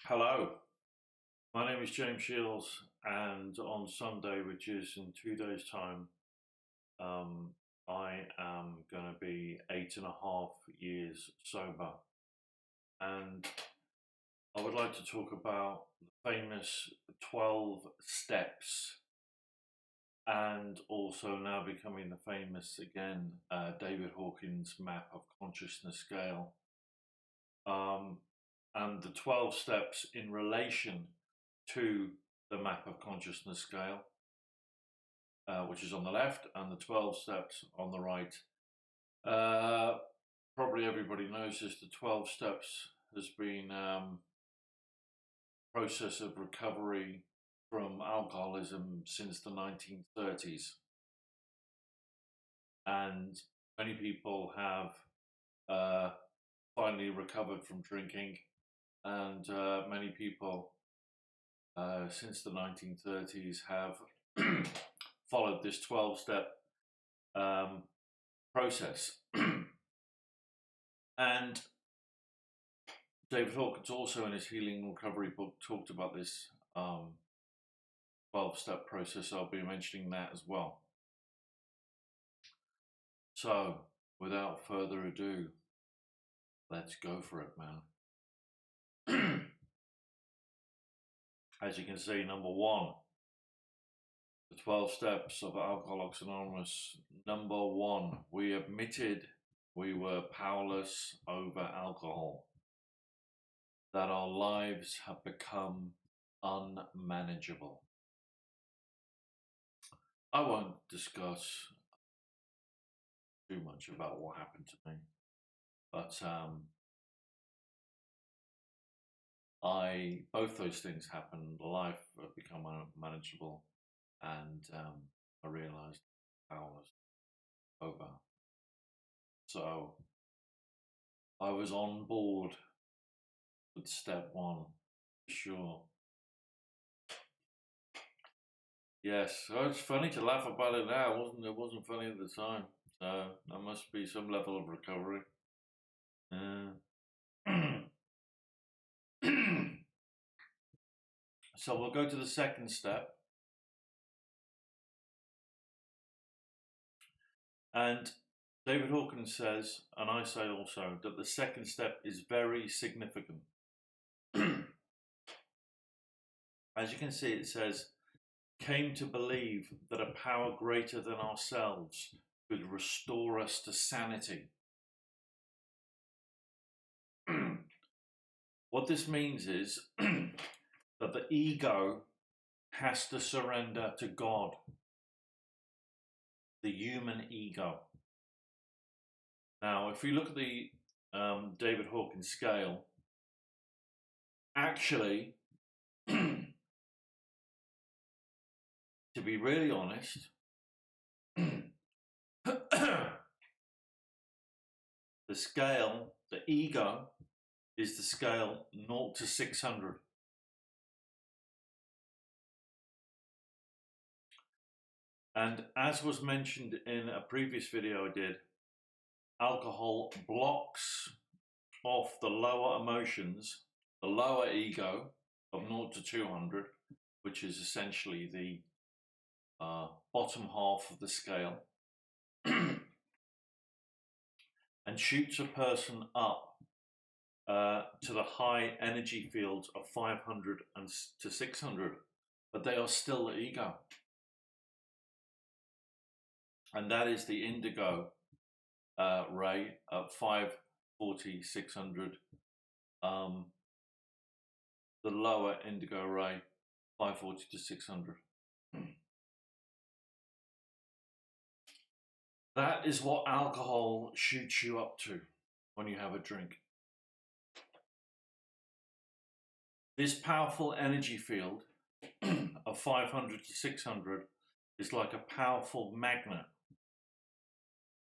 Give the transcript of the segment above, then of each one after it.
Hello, my name is James Shields, and on Sunday, which is in 2 days' time, um, I am going to be 8.5 years sober. And I would like to talk about the famous 12 steps and also now becoming the famous again David Hawkins map of consciousness scale. And the 12 steps in relation to the map of consciousness scale, which is on the left, and the 12 steps on the right. Probably everybody knows this. The 12 steps has been process of recovery from alcoholism since the 1930s. And many people have finally recovered from drinking, and many people since the 1930s have followed this 12-step process. And David Hawkins also in his Healing and Recovery book talked about this 12-step process. I'll be mentioning that as well. So without further ado, let's go for it, man. As you can see, number one, the 12 steps of Alcoholics Anonymous. Number one, we admitted we were powerless over alcohol, that our lives have become unmanageable. I won't discuss too much about what happened to me, but both those things happened. Life had become unmanageable, and I realized I was over. So I was on board with step one, for sure. Yes, well, it's funny to laugh about it now, wasn't it? It wasn't funny at the time. So there must be some level of recovery. So we'll go to the second step. And David Hawkins says, and I say also, that the second step is very significant. As you can see, it says, came to believe that a power greater than ourselves could restore us to sanity. What this means is that the ego has to surrender to God, the human ego. Now, if you look at the David Hawkins scale, actually, to be really honest, the scale, the ego, is the scale 0 to 600. And as was mentioned in a previous video I did, alcohol blocks off the lower emotions, the lower ego of 0 to 200, which is essentially the bottom half of the scale, and shoots a person up to the high energy fields of 500 to 600, but they are still the ego. And that is the indigo ray at 540, 600. The lower indigo ray, 540 to 600. That is what alcohol shoots you up to when you have a drink. This powerful energy field of 500 to 600 is like a powerful magnet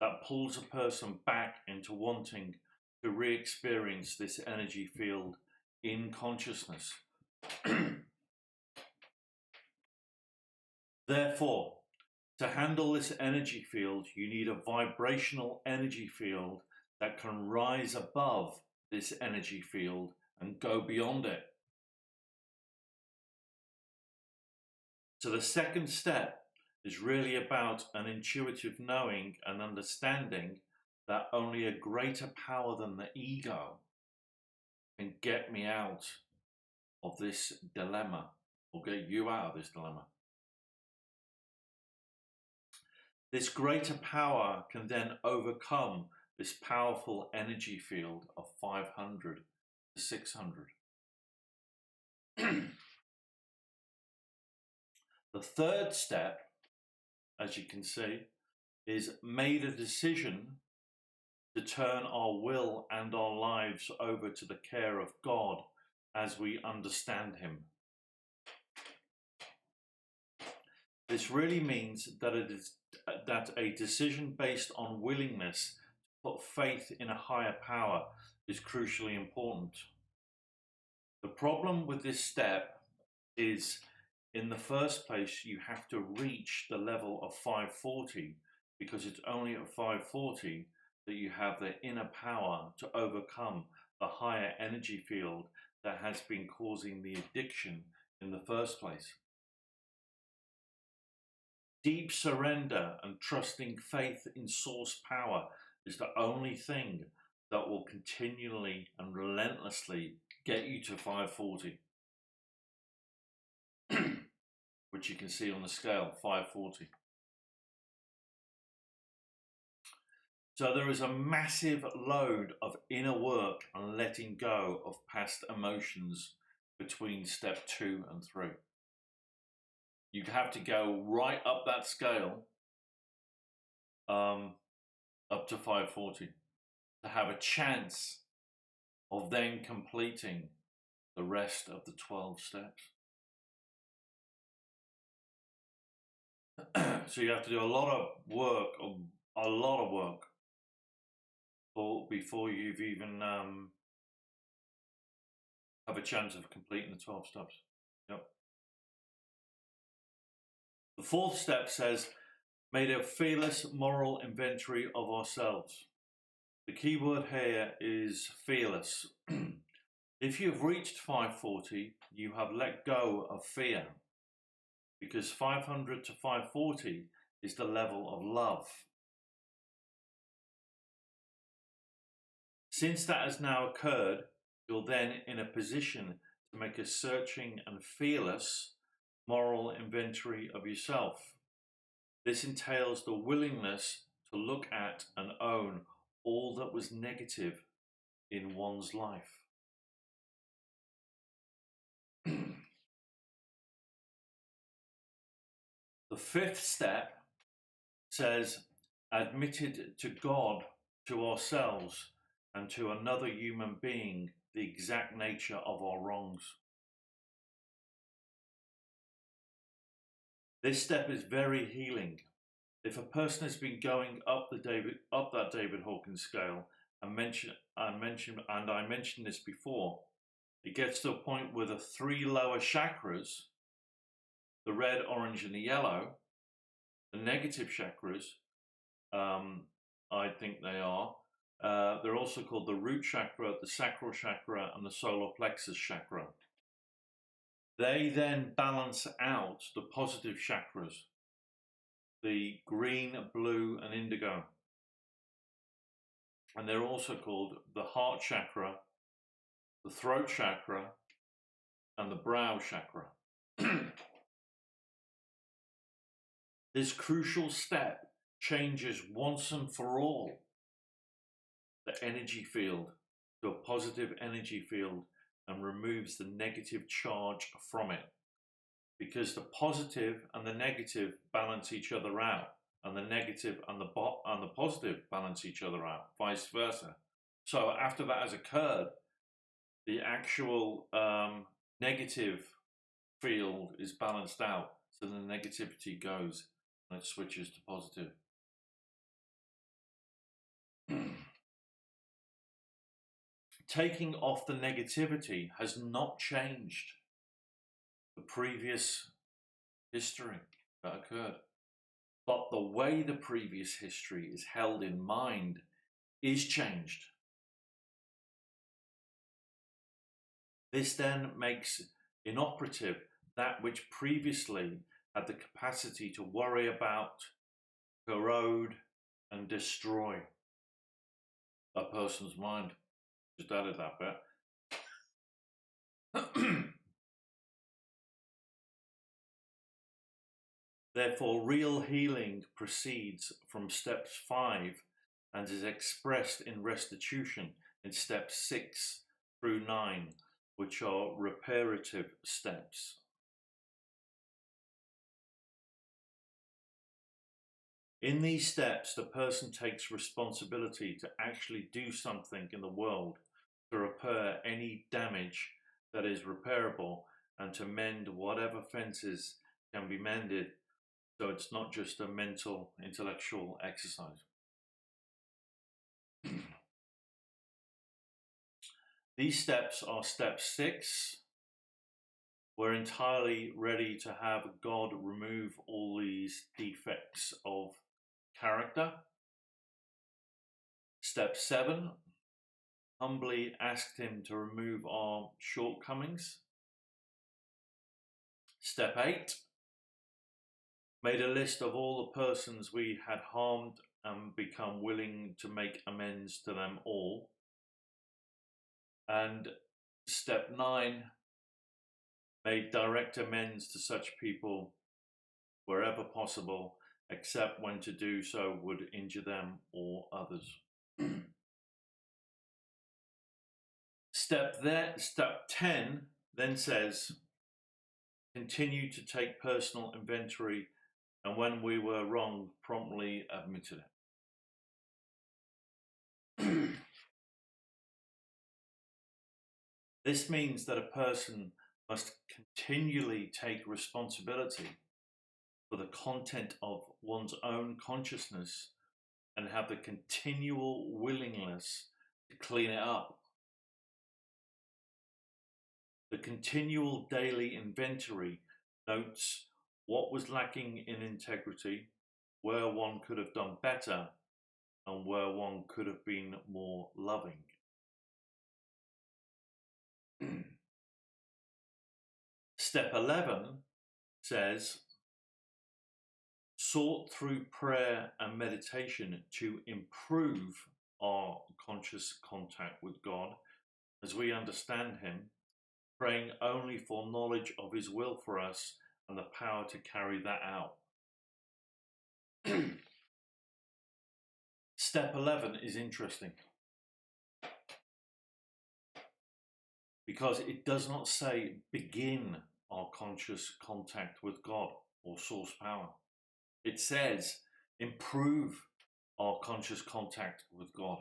that pulls a person back into wanting to re-experience this energy field in consciousness. Therefore, to handle this energy field, you need a vibrational energy field that can rise above this energy field and go beyond it. So the second step is really about an intuitive knowing and understanding that only a greater power than the ego can get me out of this dilemma, or get you out of this dilemma. This greater power can then overcome this powerful energy field of 500 to 600. The third step, as you can see, is made a decision to turn our will and our lives over to the care of God as we understand Him. This really means that it is that a decision based on willingness to put faith in a higher power is crucially important. The problem with this step is, in the first place, you have to reach the level of 540, because it's only at 540 that you have the inner power to overcome the higher energy field that has been causing the addiction in the first place. Deep surrender and trusting faith in source power is the only thing that will continually and relentlessly get you to 540. Which you can see on the scale, 540. So there is a massive load of inner work and letting go of past emotions between step 2 and 3. You'd have to go right up that scale, up to 540, to have a chance of then completing the rest of the 12 steps. So you have to do a lot of work, before you've even have a chance of completing the 12 steps. Yep. The fourth step says, made a fearless moral inventory of ourselves. The key word here is fearless. If you've reached 540, you have let go of fear, because 500 to 540 is the level of love. Since that has now occurred, you're then in a position to make a searching and fearless moral inventory of yourself. This entails the willingness to look at and own all that was negative in one's life. The fifth step says, admitted to God, to ourselves, and to another human being the exact nature of our wrongs. This step is very healing. If a person has been going up that David Hawkins scale, I mentioned this before, it gets to a point where the 3 lower chakras, the red, orange, and the yellow, the negative chakras, I think they are, they're also called the root chakra, the sacral chakra, and the solar plexus chakra. They then balance out the positive chakras, the green, blue, and indigo. And they're also called the heart chakra, the throat chakra, and the brow chakra. This crucial step changes once and for all the energy field to a positive energy field and removes the negative charge from it, because the positive and the negative balance each other out, and the negative and the positive balance each other out, vice versa. So after that has occurred, the actual negative field is balanced out, so the negativity goes and it switches to positive. Taking off the negativity has not changed the previous history that occurred, but the way the previous history is held in mind is changed. This then makes inoperative that which previously had the capacity to worry about, corrode, and destroy a person's mind. Just added that bit. Therefore, real healing proceeds from steps 5 and is expressed in restitution in steps 6 through 9, which are reparative steps. In these steps, the person takes responsibility to actually do something in the world to repair any damage that is repairable and to mend whatever fences can be mended. So it's not just a mental, intellectual exercise. These steps are step 6. We're entirely ready to have God remove all these defects of character. Step 7, humbly asked him to remove our shortcomings. Step 8, made a list of all the persons we had harmed and become willing to make amends to them all. And step 9, made direct amends to such people wherever possible, except when to do so would injure them or others. Step 10 then says, continue to take personal inventory, and when we were wrong, promptly admitted it. This means that a person must continually take responsibility for the content of one's own consciousness and have the continual willingness to clean it up. The continual daily inventory notes what was lacking in integrity, where one could have done better, and where one could have been more loving. Step 11 says, sought through prayer and meditation to improve our conscious contact with God as we understand Him, praying only for knowledge of His will for us and the power to carry that out. Step 11 is interesting because it does not say begin our conscious contact with God or source power. It says improve our conscious contact with God.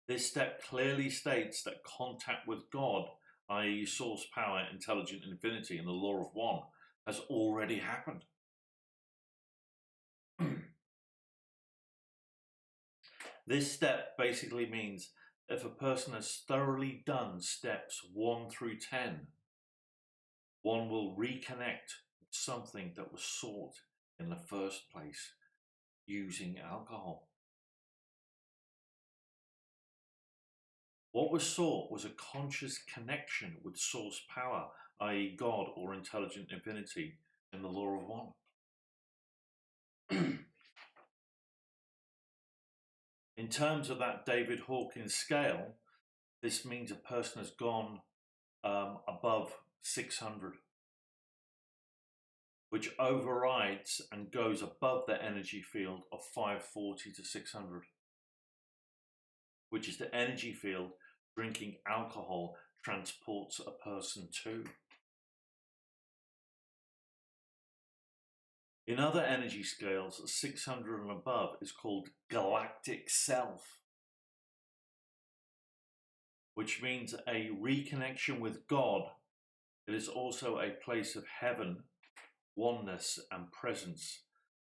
This step clearly states that contact with God, i.e. source power, intelligent infinity, and the law of one, has already happened. This step basically means if a person has thoroughly done steps 1 through 10, one will reconnect with something that was sought in the first place using alcohol. What was sought was a conscious connection with source power, i.e. God or intelligent infinity, in the law of one. In terms of that David Hawkins scale, this means a person has gone above 600, which overrides and goes above the energy field of 540 to 600, which is the energy field drinking alcohol transports a person to. In other energy scales, 600 and above is called galactic self, which means a reconnection with God. It is also a place of heaven, oneness and presence,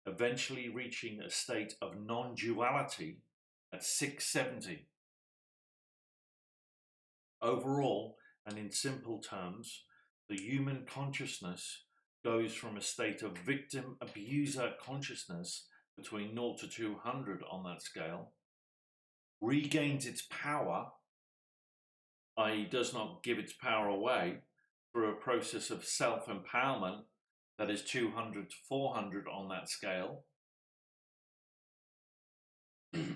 eventually reaching a state of non-duality at 670. Overall, and in simple terms, the human consciousness goes from a state of victim abuser consciousness between 0 to 200 on that scale, regains its power, i.e. does not give its power away, through a process of self-empowerment that is 200 to 400 on that scale. And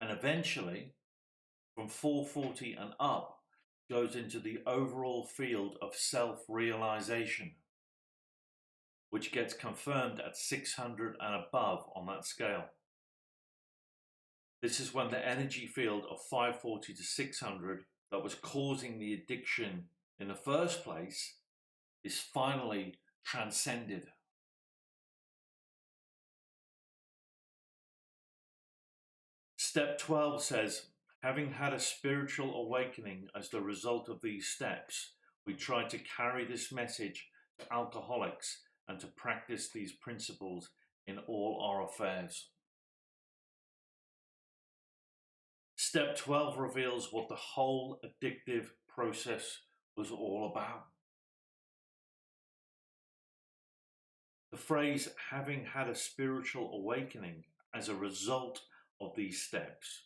eventually, from 440 and up, goes into the overall field of self-realization, which gets confirmed at 600 and above on that scale. This is when the energy field of 540 to 600 that was causing the addiction in the first place is finally transcended. Step 12 says, having had a spiritual awakening as the result of these steps, we try to carry this message to alcoholics and to practice these principles in all our affairs. Step 12 reveals what the whole addictive process was all about. The phrase, having had a spiritual awakening as a result of these steps,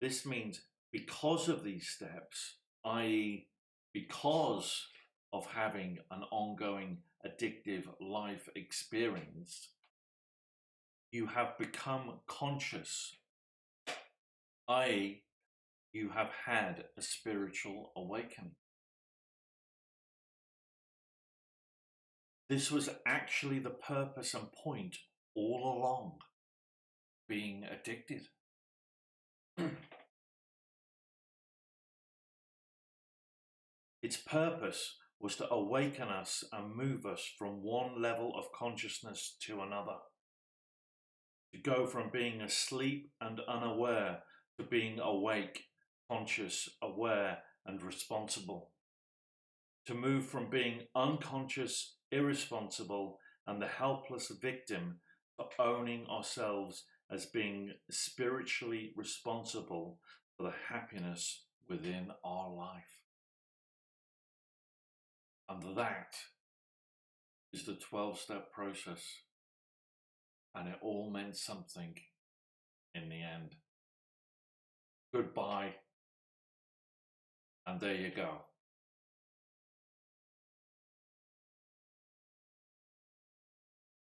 this means because of these steps, i.e., because of having an ongoing addictive life experience, you have become conscious, i.e., you have had a spiritual awakening. This was actually the purpose and point all along, being addicted. Its purpose was to awaken us and move us from one level of consciousness to another. To go from being asleep and unaware to being awake, conscious, aware, and responsible. To move from being unconscious, irresponsible, and the helpless victim to owning ourselves as being spiritually responsible for the happiness within our life. And that is the 12-step process. And it all meant something in the end. Goodbye. And there you go.